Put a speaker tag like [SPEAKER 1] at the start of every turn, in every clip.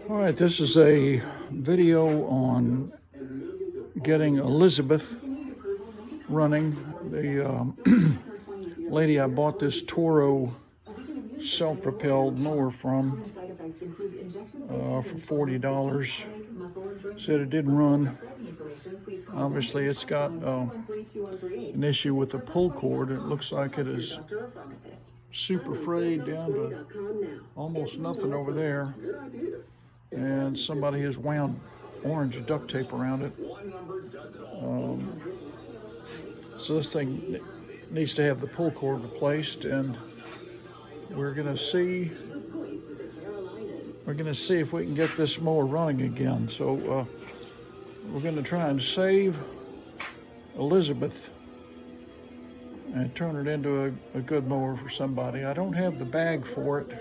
[SPEAKER 1] All right, this is a video on getting Elizabeth running. The lady I bought this Toro self-propelled mower from for $40 said it didn't run. Obviously, it's got an issue with the pull cord. It looks like it is super frayed down to almost nothing over there. And somebody has wound orange duct tape around it. So this thing needs to have the pull cord replaced, and we're gonna see if we can get this mower running again. So we're gonna try and save Elizabeth and turn it into a good mower for somebody. I don't have the bag for it.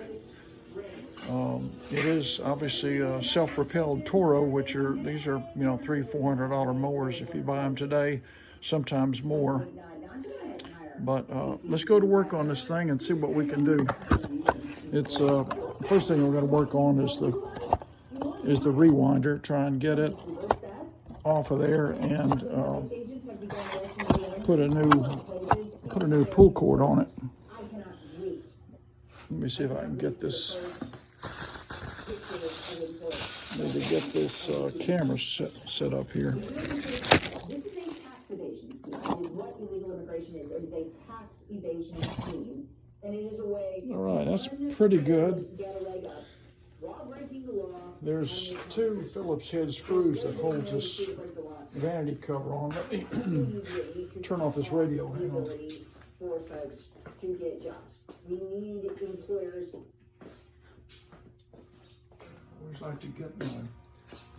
[SPEAKER 1] It is obviously a self-propelled Toro, which these are $300-400 mowers if you buy them today, sometimes more. But let's go to work on this thing and see what we can do. It's first thing we're going to work on is the rewinder. Try and get it off of there and put a new pull cord on it. Let me see if I can get this. Maybe get this camera set up here.
[SPEAKER 2] This is a tax evasion scheme. It is what illegal immigration is. It is a tax evasion scheme, and it is a way.
[SPEAKER 1] All right, that's pretty good.
[SPEAKER 2] Get a leg up while breaking the law.
[SPEAKER 1] There's two Phillips head screws that holds this vanity cover on. Let me turn off this radio. Hang on.
[SPEAKER 2] For folks to get jobs, we need employers.
[SPEAKER 1] I always like to get my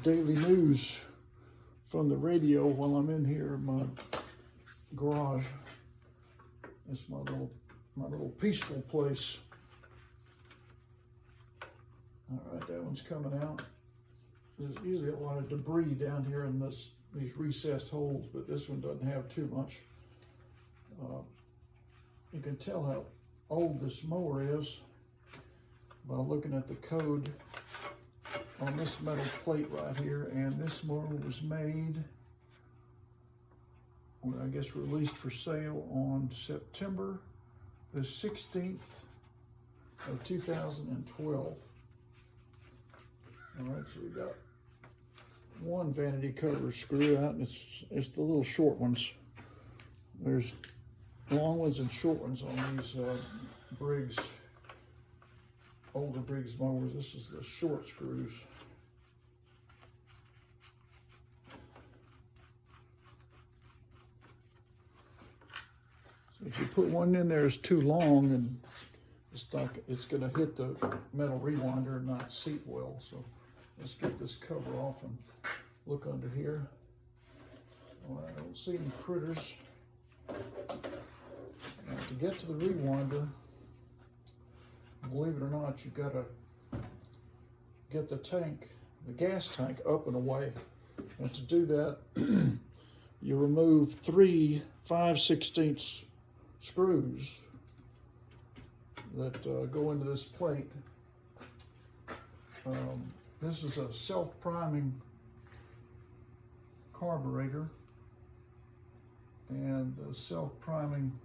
[SPEAKER 1] daily news from the radio while I'm in here in my garage. It's my little peaceful place. All right, that one's coming out. There's usually a lot of debris down here in these recessed holes, but this one doesn't have too much. You can tell how old this mower is by looking at the code on this metal plate right here. And this mower was made, or I guess released for sale on September the 16th of 2012. All right, so we got one vanity cover screw out, and it's the little short ones. There's long ones and short ones on these older Briggs mowers. This is the short screws. So if you put one in there, it's too long, and it's going to hit the metal rewinder and not seat well. So let's get this cover off and look under here. All right, I don't see any critters. Now, to get to the rewinder, believe it or not, you've got to get the gas tank up and away. And to do that, you remove 3 5/16 screws that go into this plate. This is a self-priming carburetor, and the self-priming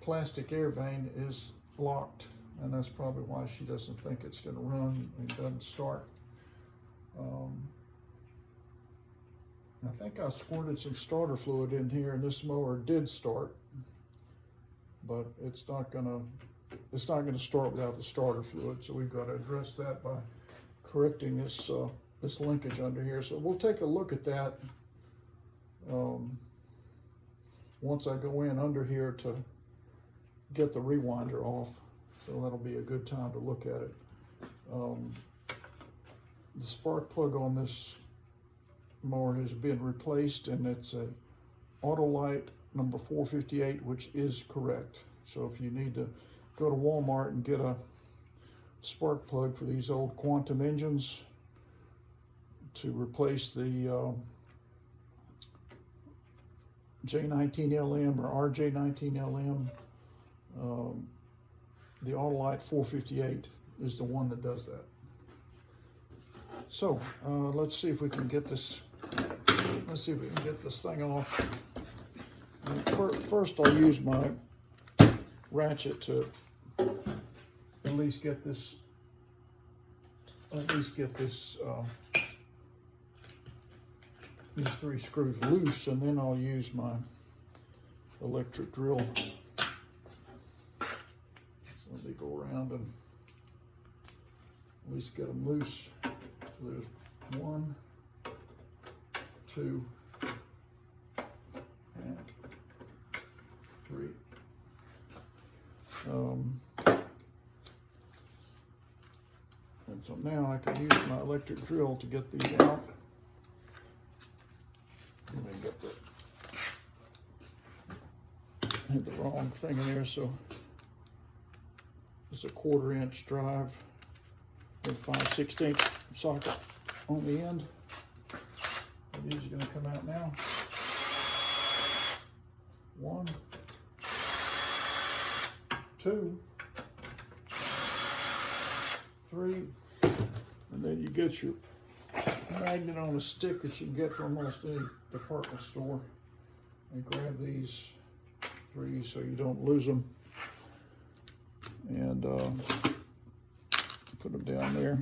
[SPEAKER 1] plastic air vane is locked, and that's probably why she doesn't think it's going to run and doesn't start. I think I squirted some starter fluid in here, and this mower did start, but it's not going to start without the starter fluid. So we've got to address that by correcting this linkage under here. So we'll take a look at that once I go in under here to get the rewinder off. So that'll be a good time to look at it. The spark plug on this mower has been replaced, and it's a Autolite number 458, which is correct. So if you need to go to Walmart and get a spark plug for these old Quantum engines to replace the J19LM or RJ19LM, the Autolite 458 is the one that does that. So let's see if we can get this. Let's see if we can get this thing off. First, I'll use my ratchet to at least get this. These 3 screws loose, and then I'll use my electric drill. So let me go around and at least get them loose. So there's 1, 2, and 3. And so now I can use my electric drill to get these out. Let me get I had the wrong thing in there, so it's a 1/4 inch drive with 5/16 socket on the end. And these are going to come out now. 1, 2, 3, and then you get your magnet on a stick that you can get from almost any department store, and grab these 3 so you don't lose them, and put them down there.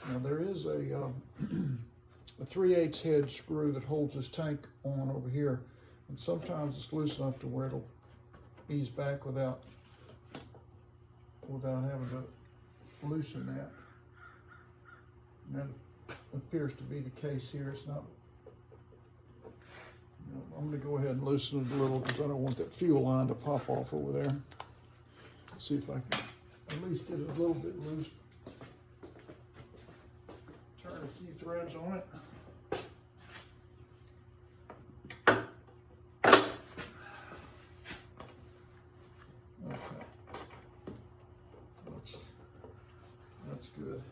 [SPEAKER 1] Now there is a 3/8 head screw that holds this tank on over here, and sometimes it's loose enough to where it'll ease back without having to loosen that. And that appears to be the case here. It's not. I'm going to go ahead and loosen it a little because I don't want that fuel line to pop off over there. Let's see if I can at least get it a little bit loose. Turn a few threads on it. Okay. That's good.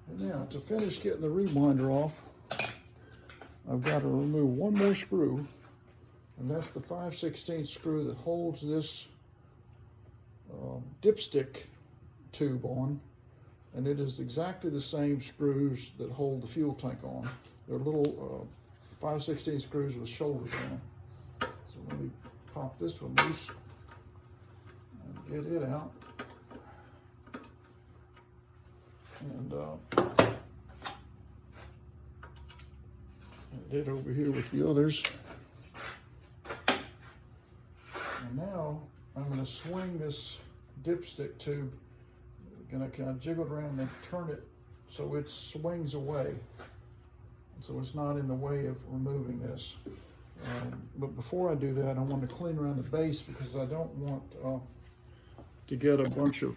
[SPEAKER 1] And now to finish getting the rewinder off, I've got to remove 1 more screw, and that's the 5/16 screw that holds this dipstick tube on, and it is exactly the same screws that hold the fuel tank on. They're little 5/16 screws with shoulders on them. So let me pop this one loose and get it out. And it over here with the others. And now I'm going to swing this dipstick tube. I'm going to kind of jiggle it around and then turn it so it swings away, so it's not in the way of removing this. But before I do that, I want to clean around the base because I don't want to get a bunch of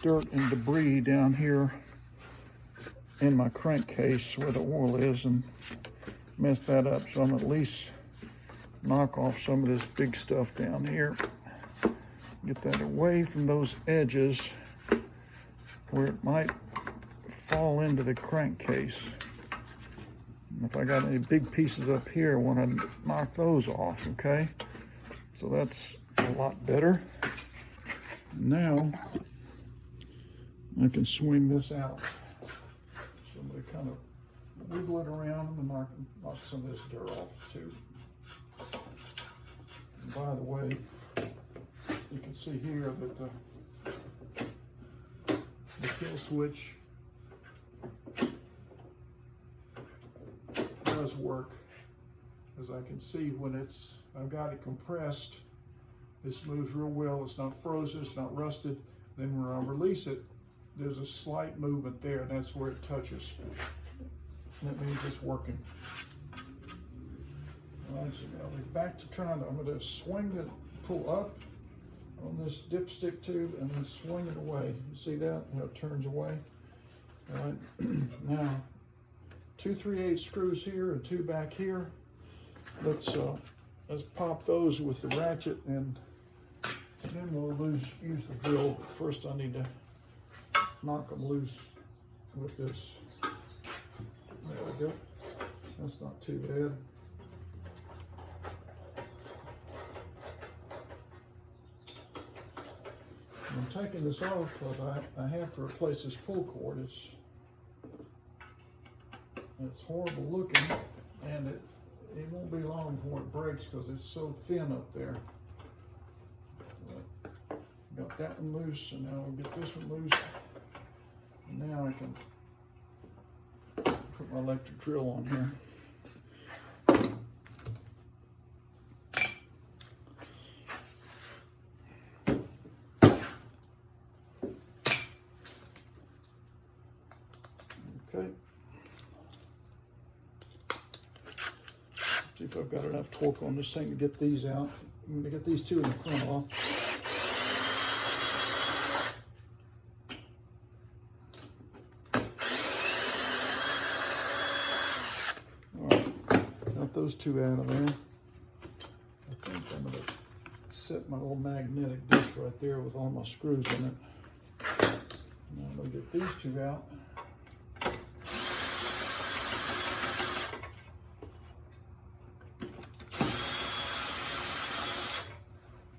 [SPEAKER 1] dirt and debris down here in my crankcase where the oil is and mess that up. So I'm at least knock off some of this big stuff down here. Get that away from those edges where it might fall into the crankcase. And if I got any big pieces up here, I want to knock those off, okay? So that's a lot better. Now I can swing this out. So I'm going to kind of wiggle it around and knock some of this dirt off too. And by the way, you can see here that the kill switch does work, as I can see when I've got it compressed. This moves real well. It's not frozen, it's not rusted. Then when I release it, there's a slight movement there, and that's where it touches. That means it's working. All right, so now we're back to I'm going to swing the pull up on this dipstick tube and then swing it away. You see that? How it turns away. All right, now 2 3/8 screws here and 2 back here. Let's pop those with the ratchet, and then we'll use the drill. First, I need to knock them loose with this. There we go. That's not too bad. I'm taking this off because I have to replace this pull cord. It's horrible looking, and it won't be long before it breaks because it's so thin up there. Got that one loose, and now I'll get this one loose. And now I can put my electric drill on here. Okay. See if I've got enough torque on this thing to get these out. I'm going to get these two in the front off. Those two out of there. I think I'm going to set my little magnetic dish right there with all my screws in it. Now I'm going to get these two out.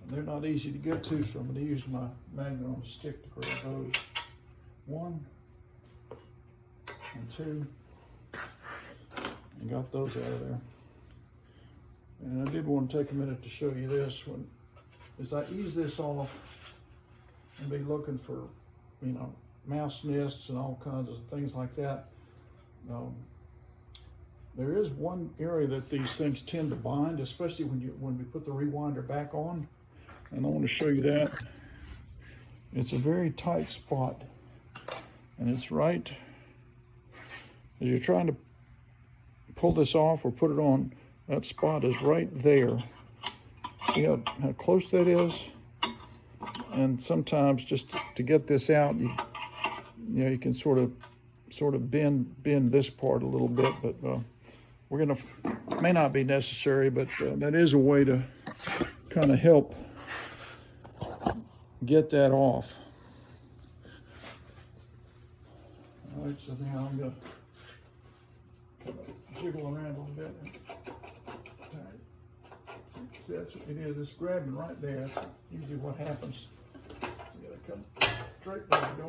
[SPEAKER 1] And they're not easy to get to, so I'm going to use my magnet on a stick to grab those. 1 and 2. And got those out of there. And I did want to take a minute to show you this. As I ease this off and be looking for, mouse nests and all kinds of things like that, there is one area that these things tend to bind, especially when we put the rewinder back on. And I want to show you that. It's a very tight spot, and it's right as you're trying to pull this off or put it on. That spot is right there. See how close that is? And sometimes just to get this out, you can sort of bend this part a little bit, but may not be necessary, but that is a way to kind of help get that off. All right, so now I'm gonna jiggle around a little bit. See, that's what it is. It's grabbing right there. That's usually what happens. So you gotta come straight. There we go.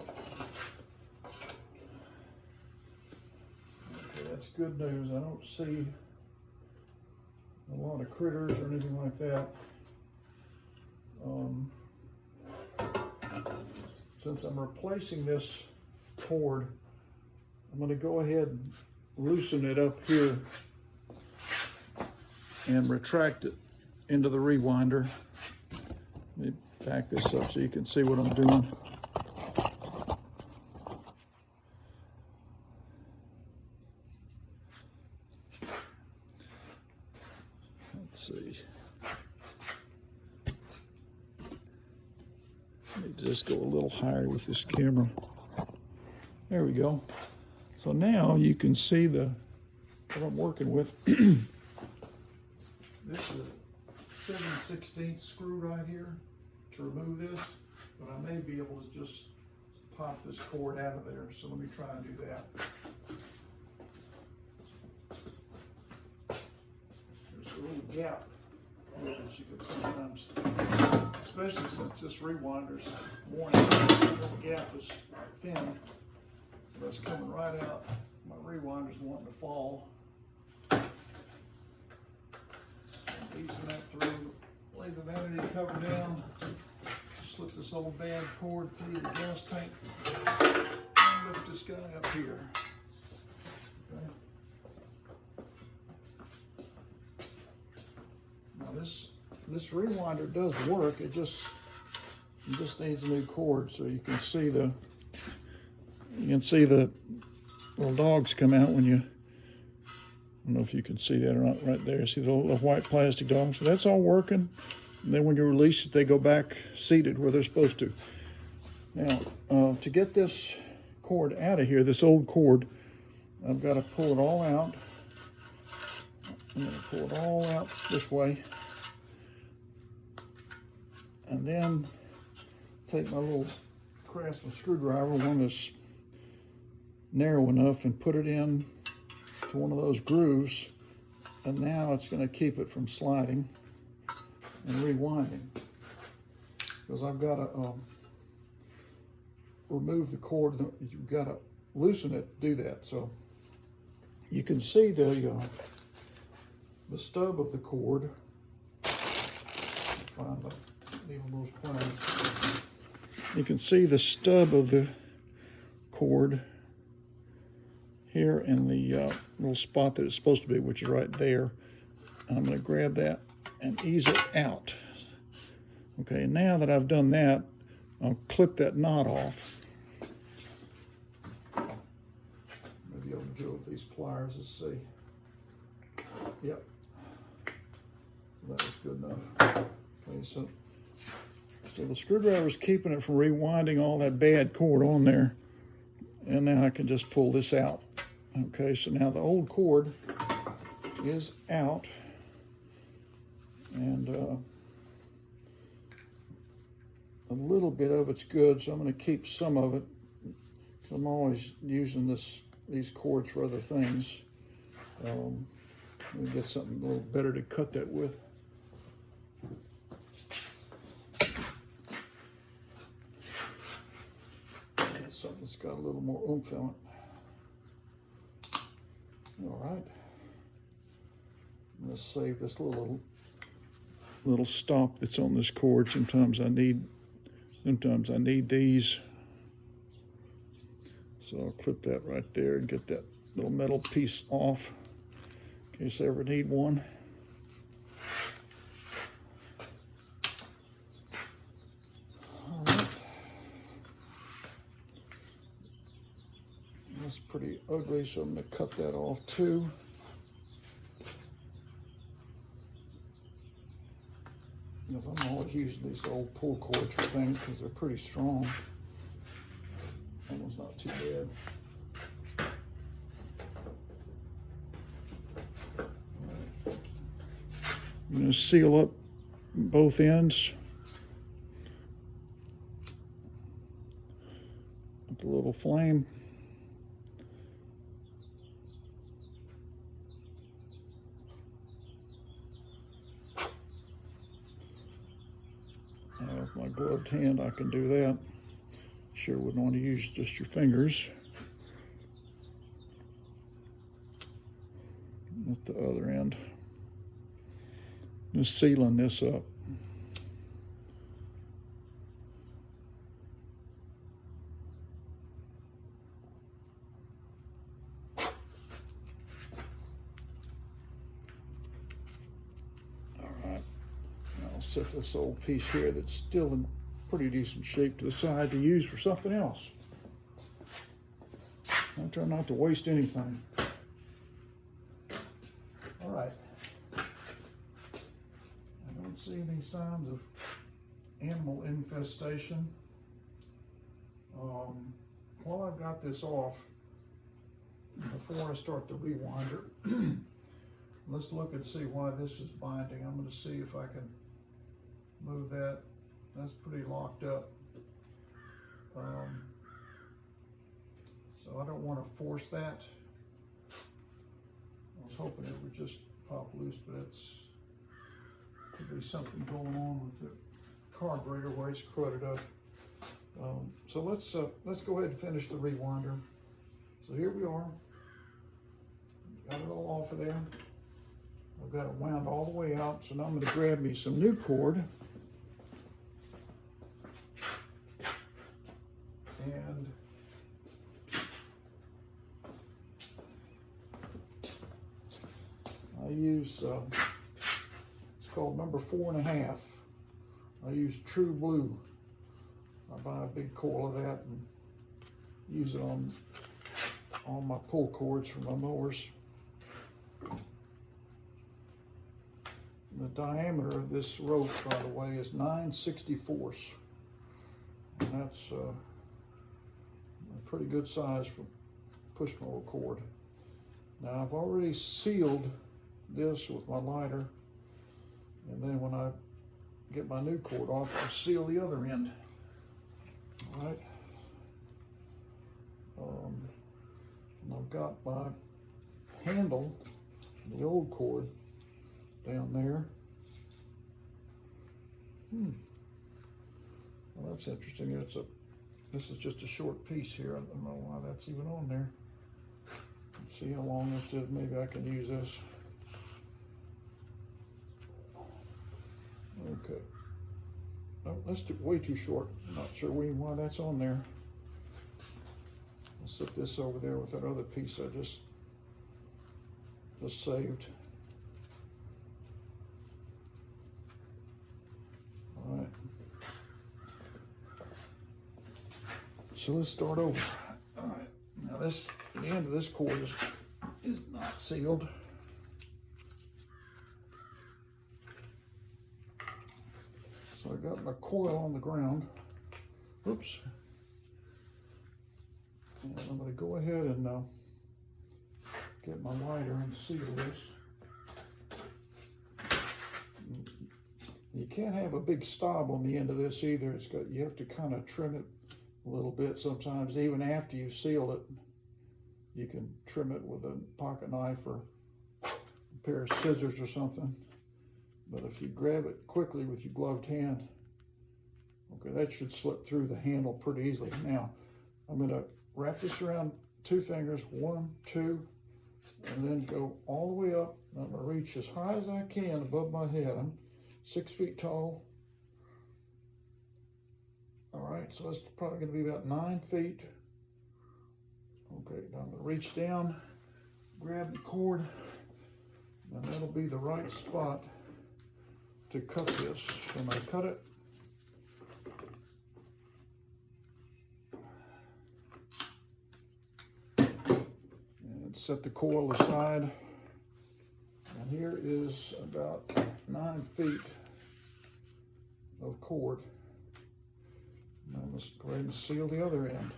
[SPEAKER 1] Okay, that's good news. I don't see a lot of critters or anything like that. Since I'm replacing this cord, I'm going to go ahead and loosen it up here and retract it into the rewinder. Let me back this up so you can see what I'm doing. Let's see. Let me just go a little higher with this camera. There we go. So now you can see what I'm working with. This is a 7/16 screw right here to remove this, but I may be able to just pop this cord out of there. So let me try and do that. There's a little gap here that you can sometimes, especially since this rewinder's worn out, the little gap is thin. So that's coming right out. My rewinder's wanting to fall. Easing that through, lay the vanity cover down, slip this old bad cord through the gas tank, and lift this guy up here. Okay. Now this rewinder does work. It just needs a new cord, so you can see the little dogs come out when you. I don't know if you can see that or not right there. See the little white plastic dogs? So that's all working. And then when you release it, they go back seated where they're supposed to. Now, to get this cord out of here, this old cord, I've got to pull it all out. I'm going to pull it all out this way. And then take my little Craftsman screwdriver, one that's narrow enough, and put it in to one of those grooves, and now it's going to keep it from sliding and rewinding, because I've got remove the cord, you've got to loosen it to do that. So you can see the stub of the cord. Find those pliers. You can see the stub of the cord here in the little spot that it's supposed to be, which is right there. And I'm going to grab that and ease it out. Okay, now that I've done that, I'll clip that knot off. Maybe I'll do it with these pliers. Let's see. Yep. That was good enough. Okay, so the screwdriver is keeping it from rewinding all that bad cord on there. And now I can just pull this out. Okay, so now the old cord is out. And a little bit of it's good, so I'm going to keep some of it. Because I'm always using these cords for other things. Let me get something a little better to cut that with. Something that's got a little more oomph in it. All right. I'm going to save this little stop that's on this cord. Sometimes I need these. So I'll clip that right there and get that little metal piece off in case I ever need one. All right. That's pretty ugly, so I'm going to cut that off too. Because I'm always using these old pull cords for things because they're pretty strong. That one's not too bad. I'm going to seal up both ends with the little flame. With my gloved hand, I can do that. Sure wouldn't want to use just your fingers. At the other end. Just sealing this up. Set this old piece here that's still in pretty decent shape to the side to use for something else. I try not to waste anything. All right. I don't see any signs of animal infestation. While I've got this off, before I start the rewinder, let's look and see why this is binding. I'm going to see if I can move that. That's pretty locked up. So I don't want to force that. I was hoping it would just pop loose, but could be something going on with the carburetor where it's crudted up. So let's go ahead and finish the rewinder. So here we are. Got it all off of there. I've got it wound all the way out. So now I'm going to grab me some new cord. And I use, it's called number 4.5. I use True Blue. I buy a big coil of that and use it on all my pull cords for my mowers. The diameter of this rope, by the way, is 9/64. And that's a pretty good size for push mower cord. Now I've already sealed this with my lighter, and then when I get my new cord off, I'll seal the other end. All right. And I've got my handle, the old cord, down there. Well, that's interesting. It's a This is just a short piece here. I don't know why that's even on there. Let's see how long this is. Maybe I can use this. Okay. Oh, that's way too short. I'm not sure why that's on there. I'll set this over there with that other piece I just saved. All right. So let's start over. All right. Now the end of this cord is not sealed. So I got my coil on the ground. Oops. And I'm going to go ahead and get my lighter and seal this. You can't have a big stop on the end of this either. You have to kind of trim it a little bit sometimes. Even after you've sealed it, you can trim it with a pocket knife or a pair of scissors or something. But if you grab it quickly with your gloved hand, okay, that should slip through the handle pretty easily. Now, I'm going to wrap this around 2 fingers, 1, 2, and then go all the way up. I'm going to reach as high as I can above my head. I'm 6 feet tall. All right, so that's probably going to be about 9 feet. Okay, now I'm going to reach down, grab the cord, and that'll be the right spot to cut this. When I cut it, and set the coil aside, and here is about 9 feet of cord. Now let's go ahead and seal the other end.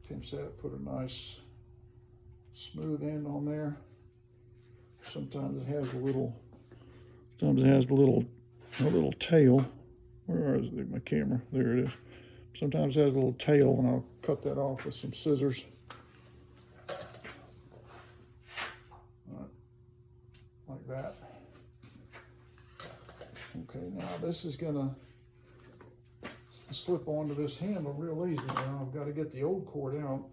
[SPEAKER 1] Tim said put a nice smooth end on there. Sometimes it has a little tail. Where is it, my camera? There it is. Sometimes it has a little tail, and I'll cut that off with some scissors. Like that. Okay, now this is gonna slip onto this handle real easy. Now I've got to get the old cord out,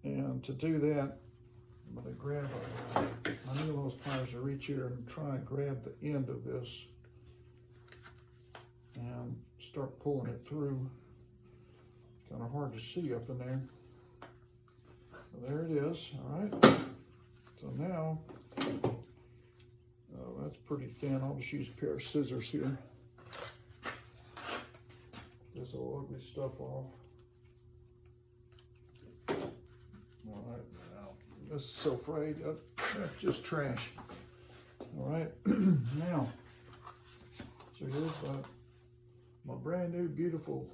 [SPEAKER 1] and to do that, I'm going to grab my needle nose pliers to reach here and try and grab the end of this and start pulling it through. It's kind of hard to see up in there. So there it is. All right. So now, that's pretty thin. I'll just use a pair of scissors here. This old ugly stuff off. All right, now this is so frayed. That's just trash. All right, now, so here's my brand new beautiful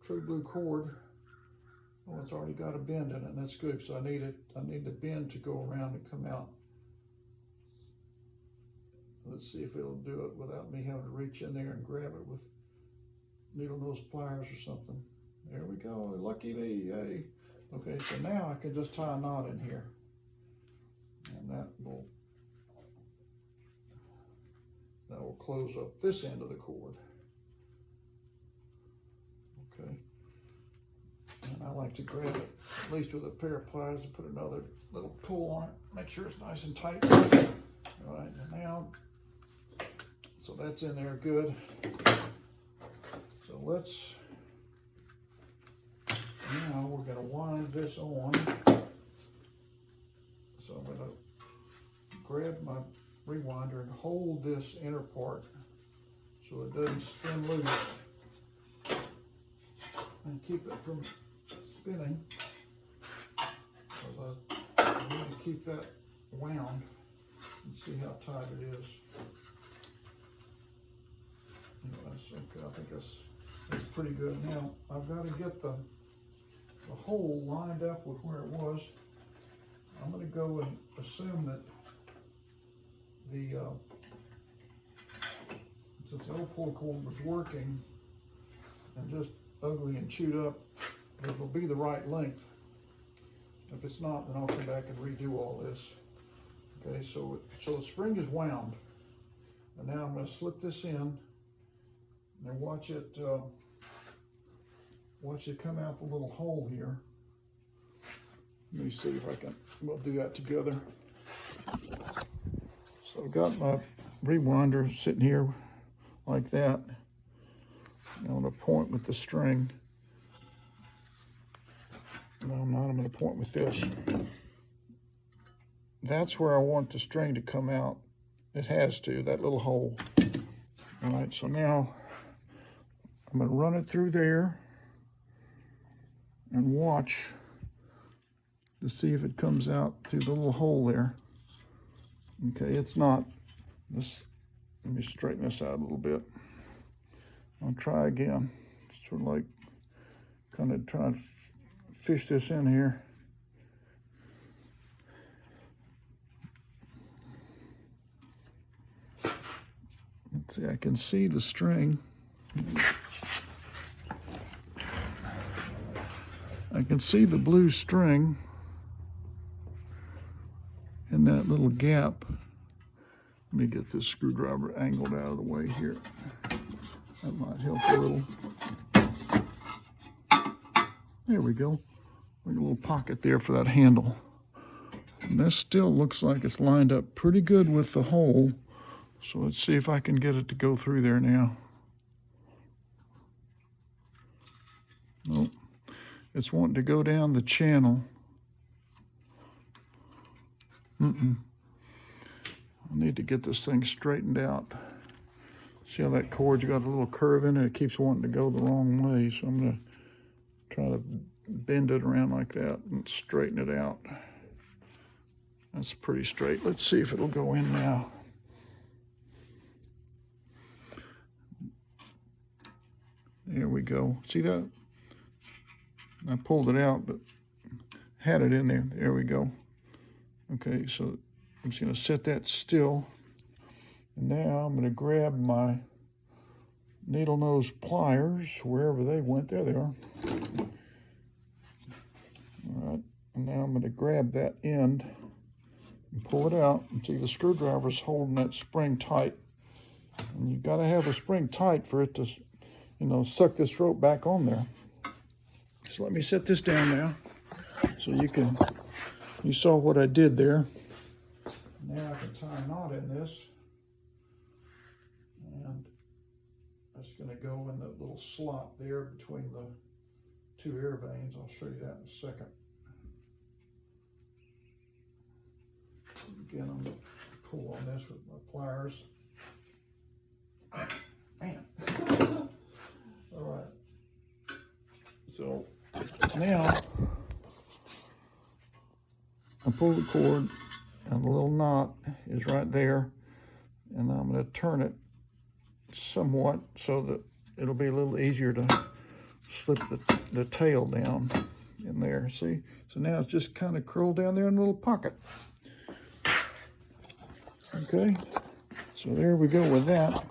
[SPEAKER 1] true blue cord. Oh, it's already got a bend in it, and that's good because I need the bend to go around and come out. Let's see if it'll do it without me having to reach in there and grab it with needle nose pliers or something. There we go, lucky me, yay. Okay, so now I can just tie a knot in here. And that will close up this end of the cord. Okay. And I like to grab it, at least with a pair of pliers, and put another little pull on it, make sure it's nice and tight. All right, and now, so that's in there good. So now we're gonna wind this on. So I'm gonna grab my rewinder and hold this inner part so it doesn't spin loose, and keep it from spinning, because I need to keep that wound and see how tight it is. Okay, I think that's pretty good. Now I've got to get the hole lined up with where it was. I'm going to go and assume that since the old pull cord was working and just ugly and chewed up, it will be the right length. If it's not, then I'll come back and redo all this. Okay, so the spring is wound. And now I'm going to slip this in and watch it come out the little hole here. Let me see if I can, we'll do that together. So I've got my rewinder sitting here like that. I'm going to point with the string. No, I'm not. I'm going to point with this. That's where I want the string to come out. It has to, that little hole. All right, so now I'm going to run it through there and watch to see if it comes out through the little hole there. Okay, it's not. Let me straighten this out a little bit. I'll try again. Sort of like kind of try to fish this in here. Let's see, I can see the string. I can see the blue string in that little gap. Let me get this screwdriver angled out of the way here. That might help a little. There we go. Like a little pocket there for that handle. And this still looks like it's lined up pretty good with the hole. So let's see if I can get it to go through there now. Nope. It's wanting to go down the channel. I need to get this thing straightened out. See how that cord's got a little curve in it? It keeps wanting to go the wrong way. So I'm going to try to bend it around like that and straighten it out. That's pretty straight. Let's see if it'll go in now. There we go. See that? I pulled it out, but had it in there. There we go. Okay, so I'm just going to set that still. And now I'm going to grab my needle nose pliers, wherever they went. There they are. All right, and now I'm going to grab that end and pull it out. And see, the screwdriver's holding that spring tight. And you've got to have the spring tight for it to, suck this rope back on there. So let me set this down now so you saw what I did there. Now I can tie a knot in this. And that's going to go in that little slot there between the two air veins. I'll show you that in a second. Again, I'm going to pull on this with my pliers. Man. All right. So now I pull the cord and the little knot is right there, and I'm going to turn it somewhat so that it'll be a little easier to slip the tail down in there. See? So now it's just kind of curled down there in a little pocket. Okay, so there we go with that.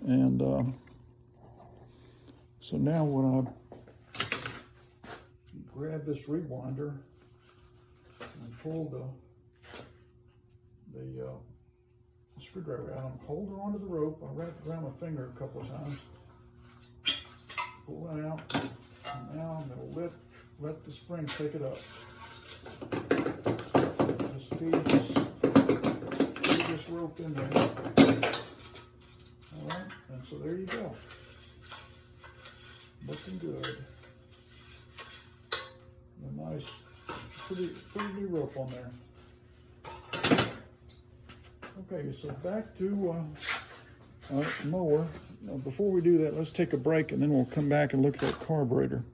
[SPEAKER 1] And so now when I grab this rewinder and pull the screwdriver out, I'm holding onto the rope. I wrap it around my finger a couple of times. Pull that out. And now I'm going to let the spring take it up. Just feed this rope in there. All right, and so there you go. Looking good. A nice, pretty new rope on there. Okay, so back to our mower. Now, before we do that, let's take a break and then we'll come back and look at that carburetor.